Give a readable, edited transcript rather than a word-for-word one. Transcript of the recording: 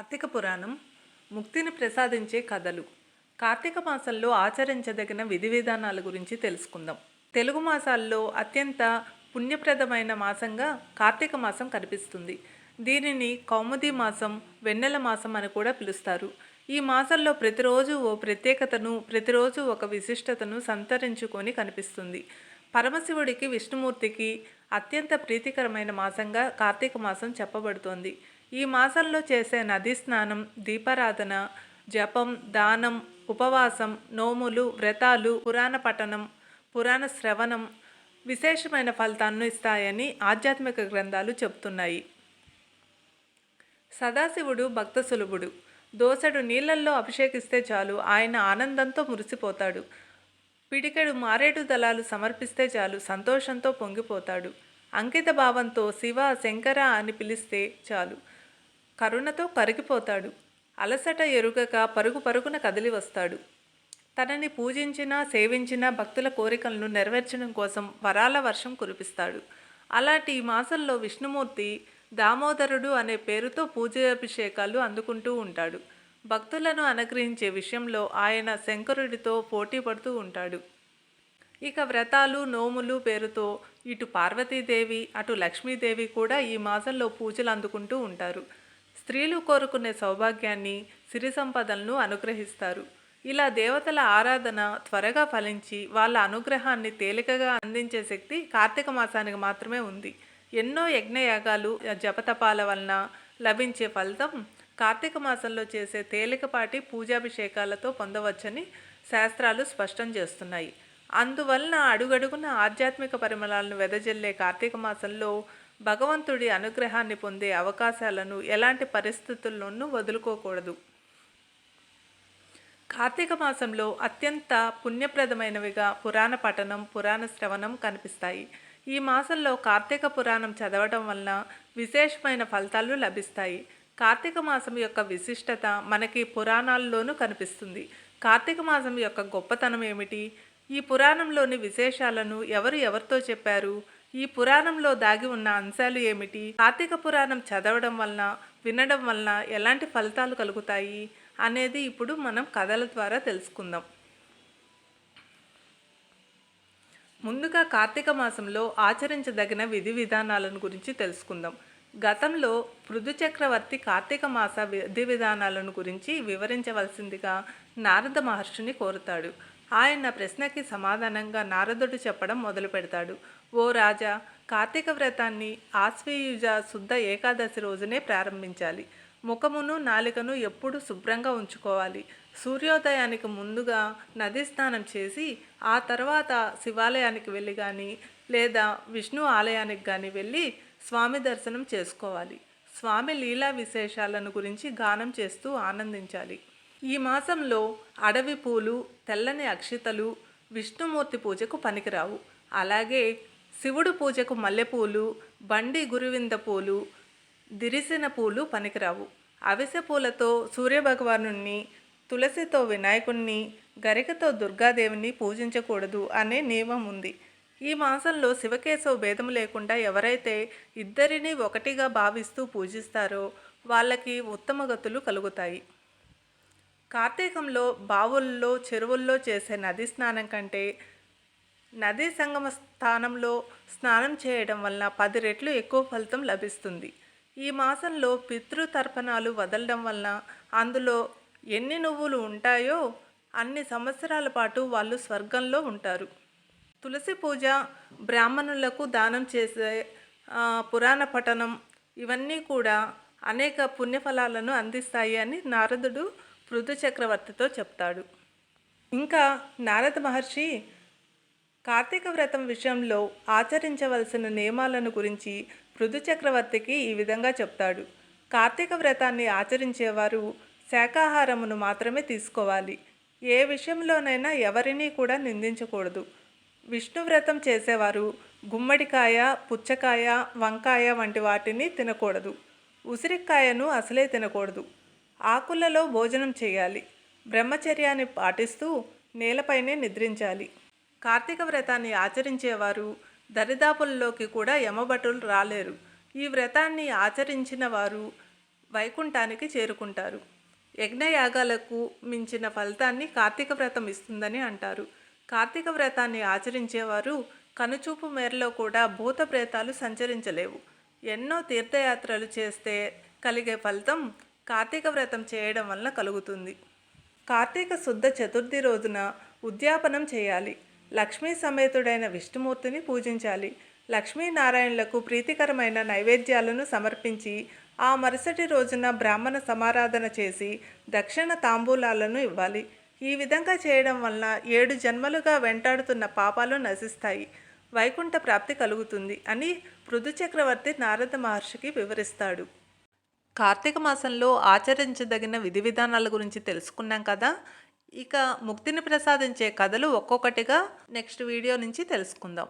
కార్తీక పురాణం ముక్తిని ప్రసాదించే కథలు. కార్తీక మాసంలో ఆచరించదగిన విధి విధానాల గురించి తెలుసుకుందాం. తెలుగు మాసాల్లో అత్యంత పుణ్యప్రదమైన మాసంగా కార్తీక మాసం కనిపిస్తుంది. దీనిని కౌముది మాసం, వెన్నెల మాసం అని కూడా పిలుస్తారు. ఈ మాసంలో ప్రతిరోజు ఓ ప్రత్యేకతను, ప్రతిరోజు ఒక విశిష్టతను సంతరించుకొని కనిపిస్తుంది. పరమశివుడికి, విష్ణుమూర్తికి అత్యంత ప్రీతికరమైన మాసంగా కార్తీక మాసం చెప్పబడుతోంది. ఈ మాసంలో చేసే నదీ స్నానం, దీపారాధన, జపం, దానం, ఉపవాసం, నోములు, వ్రతాలు, పురాణ పఠనం, పురాణ శ్రవణం విశేషమైన ఫలితాలను ఇస్తాయని ఆధ్యాత్మిక గ్రంథాలు చెబుతున్నాయి. సదాశివుడు భక్త సులభుడు. దోసెడు నీళ్లల్లో అభిషేకిస్తే చాలు ఆయన ఆనందంతో మురిసిపోతాడు. పిడికెడు మారేడు దళాలు సమర్పిస్తే చాలు సంతోషంతో పొంగిపోతాడు. అంకిత భావంతో శివ, శంకర అని పిలిస్తే చాలు కరుణతో కరిగిపోతాడు. అలసట ఎరుగక పరుగు పరుగున కదిలి వస్తాడు. తనని పూజించినా, సేవించిన భక్తుల కోరికలను నెరవేర్చడం కోసం వరాల వర్షం కురిపిస్తాడు. అలాంటి ఈ మాసంలో విష్ణుమూర్తి దామోదరుడు అనే పేరుతో పూజాభిషేకాలు అందుకుంటూ ఉంటాడు. భక్తులను అనుగ్రహించే విషయంలో ఆయన శంకరుడితో పోటీ పడుతూ ఉంటాడు. ఇక వ్రతాలు, నోములు పేరుతో ఇటు పార్వతీదేవి, అటు లక్ష్మీదేవి కూడా ఈ మాసంలో పూజలు అందుకుంటూ ఉంటారు. స్త్రీలు కోరుకునే సౌభాగ్యాన్ని, సిరి సంపదలను అనుగ్రహిస్తారు. ఇలా దేవతల ఆరాధన త్వరగా ఫలించి వాళ్ళ అనుగ్రహాన్ని తేలికగా అందించే శక్తి కార్తీక మాసానికి మాత్రమే ఉంది. ఎన్నో యజ్ఞయాగాలు, జపతపాల వలన లభించే ఫలితం కార్తీక మాసంలో చేసే తేలికపాటి పూజాభిషేకాలతో పొందవచ్చని శాస్త్రాలు స్పష్టం చేస్తున్నాయి. అందువలన అడుగడుగున ఆధ్యాత్మిక పరిమళాలను వెదజల్లే కార్తీక మాసంలో భగవంతుడి అనుగ్రహాన్ని పొందే అవకాశాలను ఎలాంటి పరిస్థితుల్లోనూ వదులుకోకూడదు. కార్తీక మాసంలో అత్యంత పుణ్యప్రదమైనవిగా పురాణ పఠనం, పురాణ శ్రవణం కనిపిస్తాయి. ఈ మాసంలో కార్తీక పురాణం చదవటం వలన విశేషమైన ఫలితాలు లభిస్తాయి. కార్తీక మాసం యొక్క విశిష్టత మనకి పురాణాల్లోనూ కనిపిస్తుంది. కార్తీక మాసం యొక్క గొప్పతనం ఏమిటి? ఈ పురాణంలోని విశేషాలను ఎవరితో చెప్పారు? ఈ పురాణంలో దాగి ఉన్న అంశాలు ఏమిటి? కార్తీక పురాణం చదవడం వలన, వినడం వలన ఎలాంటి ఫలితాలు కలుగుతాయి అనేది ఇప్పుడు మనం కథల ద్వారా తెలుసుకుందాం. ముందుగా కార్తీక మాసంలో ఆచరించదగిన విధి విధానాలను గురించి తెలుసుకుందాం. గతంలో పృథు చక్రవర్తి కార్తీక మాస విధి విధానాలను గురించి వివరించవలసిందిగా నారద మహర్షిని కోరుతాడు. ఆయన ప్రశ్నకి సమాధానంగా నారదుడు చెప్పడం మొదలు పెడతాడు. ఓ రాజా, కార్తీక వ్రతాన్ని ఆశ్వయుజ శుద్ధ ఏకాదశి రోజునే ప్రారంభించాలి. ముఖమును, నాలికను ఎప్పుడు శుభ్రంగా ఉంచుకోవాలి. సూర్యోదయానికి ముందుగా నదీ స్నానం చేసి ఆ తర్వాత శివాలయానికి వెళ్ళి కానీ లేదా విష్ణు ఆలయానికి కానీ వెళ్ళి స్వామి దర్శనం చేసుకోవాలి. స్వామి లీలా విశేషాలను గురించి గానం చేస్తూ ఆనందించాలి. ఈ మాసంలో అడవి పూలు, తెల్లని అక్షితలు విష్ణుమూర్తి పూజకు పనికిరావు. అలాగే శివుడు పూజకు మల్లెపూలు, బండి గురువింద పూలు, దిరిసిన పూలు పనికిరావు. అవిసె పూలతో సూర్యభగవానుణ్ణి, తులసితో వినాయకుణ్ణి, గరికతో దుర్గాదేవిని పూజించకూడదు అనే నియమం ఉంది. ఈ మాసంలో శివకేశవ భేదం లేకుండా ఎవరైతే ఇద్దరిని ఒకటిగా భావిస్తూ పూజిస్తారో వాళ్ళకి ఉత్తమ గతులు కలుగుతాయి. కార్తీకంలో బావుల్లో, చెరువుల్లో చేసే నదీ స్నానం కంటే నదీ సంగమ స్థానంలో స్నానం చేయడం వలన 10 రెట్లు ఎక్కువ ఫలితం లభిస్తుంది. ఈ మాసంలో పితృతర్పణాలు వదలడం వలన అందులో ఎన్ని నువ్వులు ఉంటాయో అన్ని సంవత్సరాల పాటు వాళ్ళు స్వర్గంలో ఉంటారు. తులసి పూజ, బ్రాహ్మణులకు దానం చేసే పురాణ పఠనం ఇవన్నీ కూడా అనేక పుణ్యఫలాలను అందిస్తాయి అని నారదుడు పృథు చక్రవర్తితో చెప్తాడు. ఇంకా నారద మహర్షి కార్తీక వ్రతం విషయంలో ఆచరించవలసిన నియమాలను గురించి పృథు చక్రవర్తికి ఈ విధంగా చెప్తాడు. కార్తీక వ్రతాన్ని ఆచరించేవారు శాకాహారమును మాత్రమే తీసుకోవాలి. ఏ విషయంలోనైనా ఎవరినీ కూడా నిందించకూడదు. విష్ణు వ్రతం చేసేవారు గుమ్మడికాయ, పుచ్చకాయ, వంకాయ వంటి వాటిని తినకూడదు. ఉసిరికాయను అసలే తినకూడదు. ఆకులలో భోజనం చేయాలి. బ్రహ్మచర్యాన్ని పాటిస్తూ నేలపైనే నిద్రించాలి. కార్తీక వ్రతాన్ని ఆచరించేవారు దరిదాపుల్లోకి కూడా యమభటులు రాలేరు. ఈ వ్రతాన్ని ఆచరించిన వారు వైకుంఠానికి చేరుకుంటారు. యజ్ఞయాగాలకు మించిన ఫలితాన్ని కార్తీక వ్రతం ఇస్తుందని అంటారు. కార్తీక వ్రతాన్ని ఆచరించేవారు కనుచూపు మేరలో కూడా భూత ప్రేతాలు సంచరించలేవు. ఎన్నో తీర్థయాత్రలు చేస్తే కలిగే ఫలితం కార్తీక వ్రతం చేయడం వల్ల కలుగుతుంది. కార్తీక శుద్ధ చతుర్థి రోజున ఉద్యాపనం చేయాలి. లక్ష్మీ సమేతుడైన విష్ణుమూర్తిని పూజించాలి. లక్ష్మీనారాయణులకు ప్రీతికరమైన నైవేద్యాలను సమర్పించి ఆ మరుసటి రోజున బ్రాహ్మణ సమారాధన చేసి దక్షిణ తాంబూలాలను ఇవ్వాలి. ఈ విధంగా చేయడం వలన 7 జన్మలుగా వెంటాడుతున్న పాపాలు నశిస్తాయి, వైకుంఠ ప్రాప్తి కలుగుతుంది అని పృథు చక్రవర్తి నారద మహర్షికి వివరిస్తాడు. కార్తీక మాసంలో ఆచరించదగిన విధి విధానాల గురించి తెలుసుకున్నాం కదా. ఇక ముక్తిని ప్రసాదించే కథలు ఒక్కొక్కటిగా నెక్స్ట్ వీడియో నుంచి తెలుసుకుందాం.